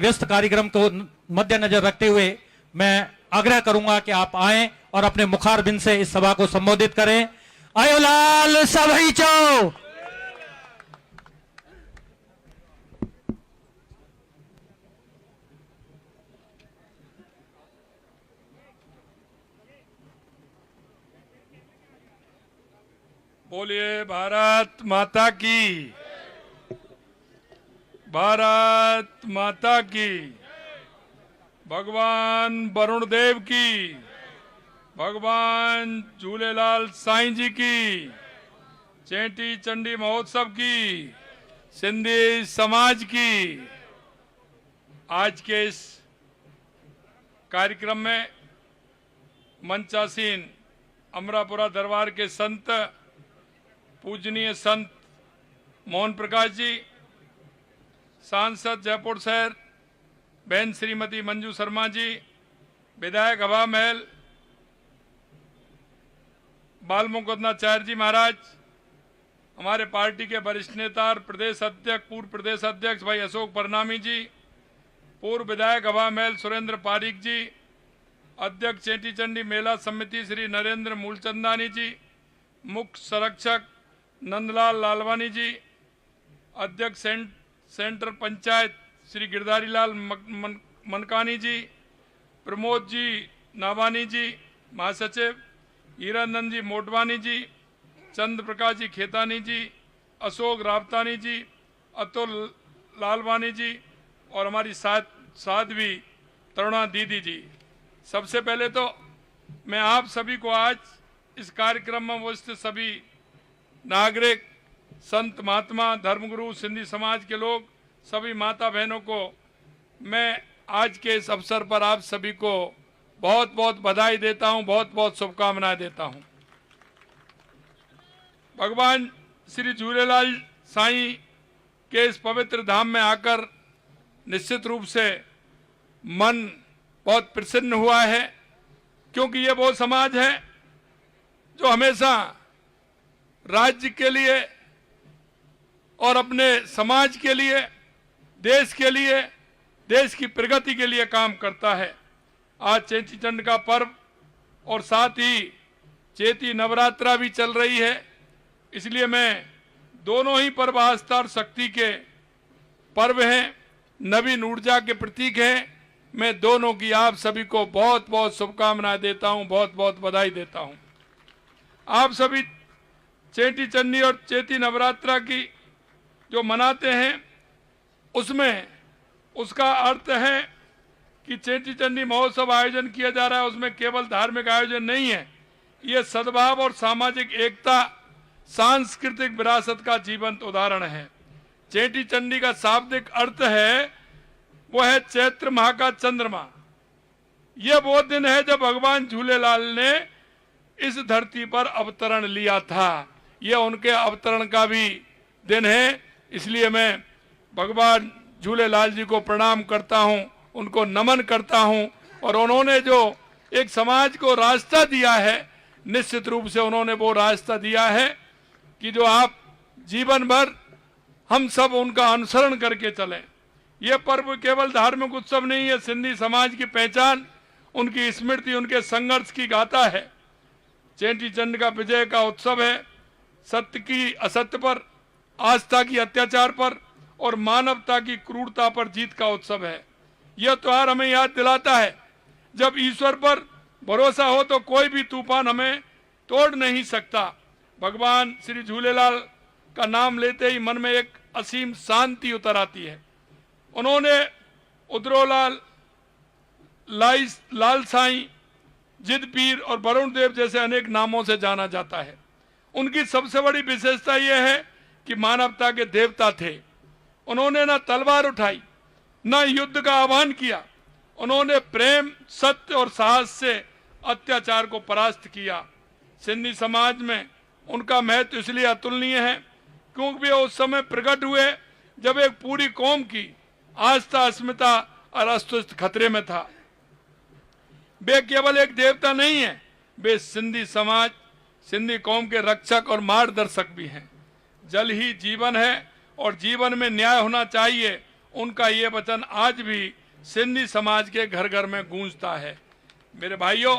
व्यस्त कार्यक्रम को मद्देनजर रखते हुए मैं आग्रह करूंगा कि आप आएं और अपने मुखारबिंद से इस सभा को संबोधित करें। आयो लाल सभई चो। बोलिए भारत माता की, भारत माता की, भगवान वरुण देव की, भगवान झूलेलाल साईं जी की, चेटी चंडी महोत्सव की, सिंधी समाज की। आज के इस कार्यक्रम में मंचासीन अमरापुरा दरबार के संत पूजनीय संत मोहन प्रकाश जी, सांसद जयपुर शहर बहन श्रीमती मंजू शर्मा जी, विधायक हवा महल बाल मुकुंदाचार्य जी महाराज, हमारे पार्टी के वरिष्ठ नेता और प्रदेश अध्यक्ष पूर्व प्रदेश अध्यक्ष भाई अशोक परनामी जी, पूर्व विधायक हवा महल सुरेंद्र पारीक जी, अध्यक्ष चेटी चंडी मेला समिति श्री नरेंद्र मूलचंदानी जी, मुख्य संरक्षक नंदलाल लालवानी जी, अध्यक्ष सेंटर पंचायत श्री गिरधारी लाल मनकानी जी, प्रमोद जी नावानी जी, महासचिव हीरानंद जी मोटवानी जी, चंद्र प्रकाश जी खेतानी जी, अशोक रावतानी जी, अतुल लालवानी जी और हमारी साध्वी तरुणा दीदी जी। सबसे पहले तो मैं आप सभी को आज इस कार्यक्रम में उपस्थित सभी नागरिक, संत महात्मा, धर्मगुरु, सिंधी समाज के लोग, सभी माता बहनों को मैं आज के इस अवसर पर आप सभी को बहुत बहुत बधाई देता हूं, बहुत बहुत शुभकामनाएं देता हूं। भगवान श्री झूलेलाल साईं के इस पवित्र धाम में आकर निश्चित रूप से मन बहुत प्रसन्न हुआ है, क्योंकि ये वो समाज है जो हमेशा राज्य के लिए और अपने समाज के लिए, देश के लिए, देश की प्रगति के लिए काम करता है। आज चेटी चंड का पर्व और साथ ही चैती नवरात्रा भी चल रही है, इसलिए मैं दोनों ही पर्व आस्था और शक्ति के पर्व हैं, नवीन ऊर्जा के प्रतीक हैं। मैं दोनों की आप सभी को बहुत बहुत शुभकामनाएं देता हूं, बहुत बहुत बधाई देता हूं। आप सभी चेटी चंडी और चैती नवरात्रा की जो मनाते हैं, उसमें उसका अर्थ है कि चेटी चंडी महोत्सव आयोजन किया जा रहा है, उसमें केवल धार्मिक आयोजन नहीं है, ये सद्भाव और सामाजिक एकता, सांस्कृतिक विरासत का जीवंत उदाहरण है। चेटी चंडी का शाब्दिक अर्थ है वो है चैत्र माह का चंद्रमा। यह वो दिन है जब भगवान झूलेलाल ने इस धरती पर अवतरण लिया था। यह उनके अवतरण का भी दिन है, इसलिए मैं भगवान झूलेलाल जी को प्रणाम करता हूं, उनको नमन करता हूं। और उन्होंने जो एक समाज को रास्ता दिया है, निश्चित रूप से उन्होंने वो रास्ता दिया है कि जो आप जीवन भर हम सब उनका अनुसरण करके चलें। यह पर्व केवल धार्मिक उत्सव नहीं है, सिंधी समाज की पहचान, उनकी स्मृति, उनके संघर्ष की गाथा है। चेटी चंड का विजय का उत्सव है, सत्य की असत्य पर, आस्था की अत्याचार पर और मानवता की क्रूरता पर जीत का उत्सव है। यह त्योहार हमें याद दिलाता है, जब ईश्वर पर भरोसा हो तो कोई भी तूफान हमें तोड़ नहीं सकता। भगवान श्री झूलेलाल का नाम लेते ही मन में एक असीम शांति उतर आती है। उन्होंने उद्रोलाल, लाल साईं, जिद पीर और वरुण देव जैसे अनेक नामों से जाना जाता है। उनकी सबसे बड़ी विशेषता यह है कि मानवता के देवता थे। उन्होंने न तलवार उठाई, न युद्ध का आह्वान किया। उन्होंने प्रेम, सत्य और साहस से अत्याचार को परास्त किया। सिंधी समाज में उनका महत्व इसलिए अतुलनीय है क्योंकि वे उस समय प्रकट हुए जब एक पूरी कौम की आस्था, अस्मिता और अस्तित्व खतरे में था। वे केवल एक देवता नहीं है, वे सिंधी समाज, सिंधी कौम के रक्षक और मार्गदर्शक भी हैं। जल ही जीवन है और जीवन में न्याय होना चाहिए उनका ये वचन आज भी सिंधी समाज के घर घर में गूंजता है। मेरे भाइयों,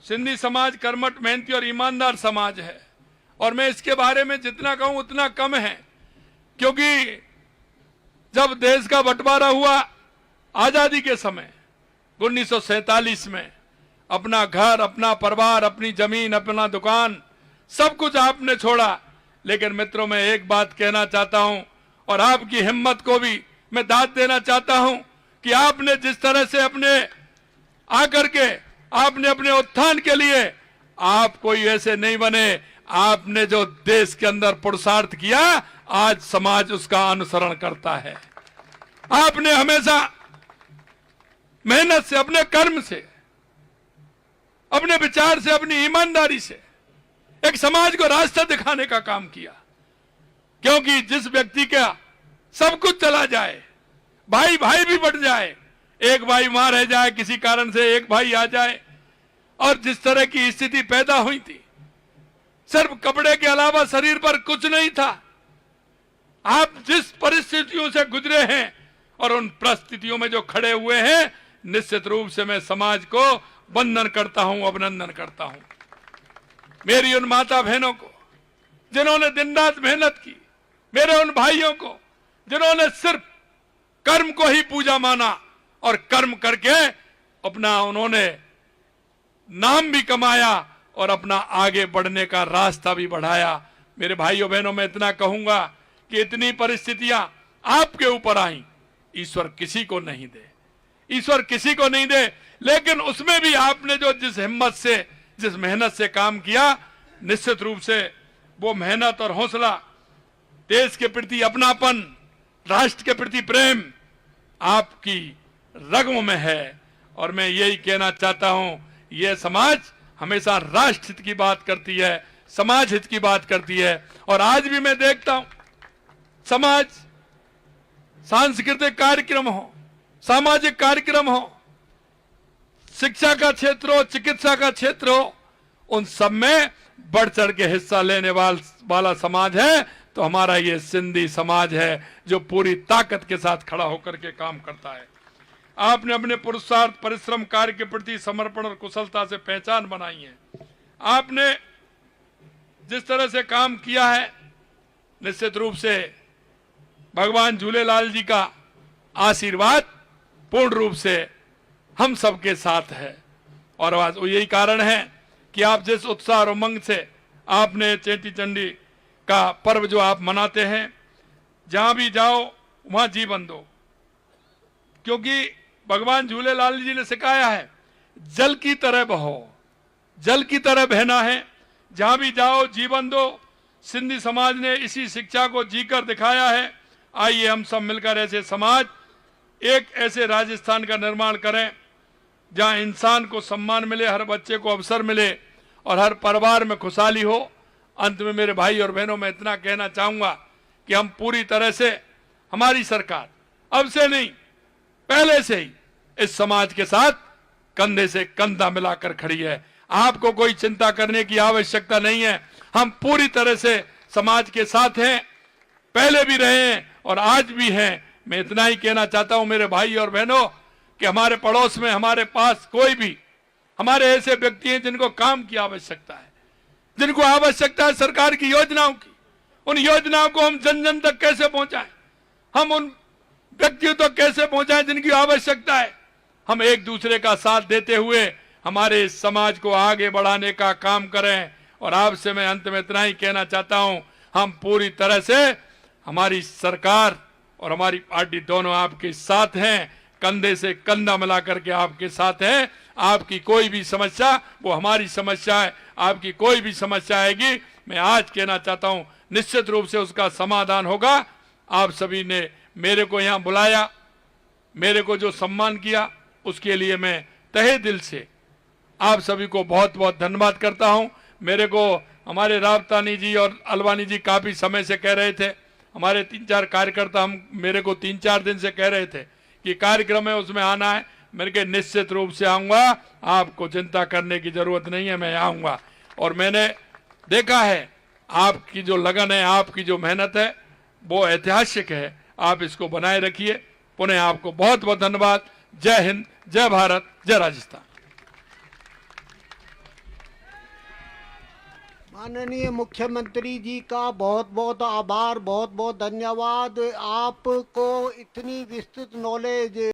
सिंधी समाज कर्मठ, मेहनती और ईमानदार समाज है और मैं इसके बारे में जितना कहूं उतना कम है, क्योंकि जब देश का बंटवारा हुआ आजादी के समय 1947 में, अपना घर, अपना परिवार, अपनी जमीन, अपना दुकान, सब कुछ आपने छोड़ा। लेकिन मित्रों, मैं एक बात कहना चाहता हूं और आपकी हिम्मत को भी मैं दाद देना चाहता हूं कि आपने जिस तरह से अपने आकर के आपने अपने उत्थान के लिए, आप कोई ऐसे नहीं बने। आपने जो देश के अंदर पुरुषार्थ किया, आज समाज उसका अनुसरण करता है। आपने हमेशा मेहनत से, अपने कर्म से, अपने विचार से, अपनी ईमानदारी से एक समाज को रास्ता दिखाने का काम किया। क्योंकि जिस व्यक्ति का सब कुछ चला जाए, भाई भाई भी बढ़ जाए, एक भाई वहां रह जाए, किसी कारण से एक भाई आ जाए, और जिस तरह की स्थिति पैदा हुई थी, सिर्फ कपड़े के अलावा शरीर पर कुछ नहीं था। आप जिस परिस्थितियों से गुजरे हैं और उन परिस्थितियों में जो खड़े हुए हैं, निश्चित रूप से मैं समाज को वंदन करता हूं, अभिनंदन करता हूं। मेरी उन माता बहनों को जिन्होंने दिन रात मेहनत की, मेरे उन भाइयों को जिन्होंने सिर्फ कर्म को ही पूजा माना और कर्म करके अपना उन्होंने नाम भी कमाया और अपना आगे बढ़ने का रास्ता भी बढ़ाया। मेरे भाइयों बहनों, मैं इतना कहूंगा कि इतनी परिस्थितियां आपके ऊपर आई, ईश्वर किसी को नहीं दे, ईश्वर किसी को नहीं दे। लेकिन उसमें भी आपने जो जिस हिम्मत से, जिस मेहनत से काम किया, निश्चित रूप से वो मेहनत और हौसला, देश के प्रति अपनापन, राष्ट्र के प्रति प्रेम आपकी रगों में है। और मैं यही कहना चाहता हूं, यह समाज हमेशा राष्ट्र हित की बात करती है, समाज हित की बात करती है। और आज भी मैं देखता हूं, समाज, सांस्कृतिक कार्यक्रम हो, सामाजिक कार्यक्रम हो, शिक्षा का क्षेत्र हो, चिकित्सा का क्षेत्र हो, उन सब में बढ़ चढ़ के हिस्सा लेने वाला समाज है तो हमारा ये सिंधी समाज है, जो पूरी ताकत के साथ खड़ा होकर के काम करता है। आपने अपने पुरुषार्थ, परिश्रम, कार्य के प्रति समर्पण और कुशलता से पहचान बनाई है। आपने जिस तरह से काम किया है, निश्चित रूप से भगवान झूलेलाल जी का आशीर्वाद पूर्ण रूप से हम सबके साथ है। और आज यही कारण है कि आप जिस उत्साह और उमंग से आपने चेटी चंडी का पर्व जो आप मनाते हैं, जहां भी जाओ वहां जीवन दो, क्योंकि भगवान झूलेलाल जी ने सिखाया है, जल की तरह बहो, जल की तरह बहना है। जहां भी जाओ जीवन दो। सिंधी समाज ने इसी शिक्षा को जीकर दिखाया है। आइए हम सब मिलकर ऐसे समाज, एक ऐसे राजस्थान का निर्माण करें जहां इंसान को सम्मान मिले, हर बच्चे को अवसर मिले और हर परिवार में खुशहाली हो। अंत में मेरे भाई और बहनों, मैं इतना कहना चाहूंगा कि हम पूरी तरह से, हमारी सरकार अब से नहीं पहले से ही इस समाज के साथ कंधे से कंधा मिलाकर खड़ी है। आपको कोई चिंता करने की आवश्यकता नहीं है। हम पूरी तरह से समाज के साथ हैं, पहले भी रहे हैं और आज भी हैं। मैं इतना ही कहना चाहता हूं मेरे भाई और बहनों कि हमारे पड़ोस में, हमारे पास कोई भी हमारे ऐसे व्यक्ति हैं जिनको काम की आवश्यकता है, जिनको आवश्यकता है सरकार की योजनाओं की, उन योजनाओं को हम जन जन तक कैसे पहुंचाएं, हम उन व्यक्तियों तक कैसे पहुंचाएं जिनकी आवश्यकता है। हम एक दूसरे का साथ देते हुए हमारे समाज को आगे बढ़ाने का काम करें। और आपसे मैं अंत में इतना ही कहना चाहता हूं, हम पूरी तरह से, हमारी सरकार और हमारी पार्टी दोनों आपके साथ हैं, कंधे से कंधा मिला करके आपके साथ हैं। आपकी कोई भी समस्या वो हमारी समस्या है, आपकी कोई भी समस्या आएगी, मैं आज कहना चाहता हूं निश्चित रूप से उसका समाधान होगा। आप सभी ने मेरे को यहाँ बुलाया, मेरे को जो सम्मान किया, उसके लिए मैं तहे दिल से आप सभी को बहुत बहुत धन्यवाद करता हूं। मेरे को हमारे रावतानी जी और अलवानी जी काफी समय से कह रहे थे, हमारे 3-4 कार्यकर्ता हम मेरे को 3-4 दिन से कह रहे थे कि कार्यक्रम है उसमें आना है। मैंने कहा निश्चित रूप से आऊंगा, आपको चिंता करने की जरूरत नहीं है, मैं आऊंगा। और मैंने देखा है आपकी जो लगन है, आपकी जो मेहनत है, वो ऐतिहासिक है। आप इसको बनाए रखिए। पुनः आपको बहुत बहुत धन्यवाद। जय हिंद, जय भारत, जय राजस्थान। माननीय मुख्यमंत्री जी का बहुत बहुत आभार, बहुत बहुत धन्यवाद। आपको इतनी विस्तृत नॉलेज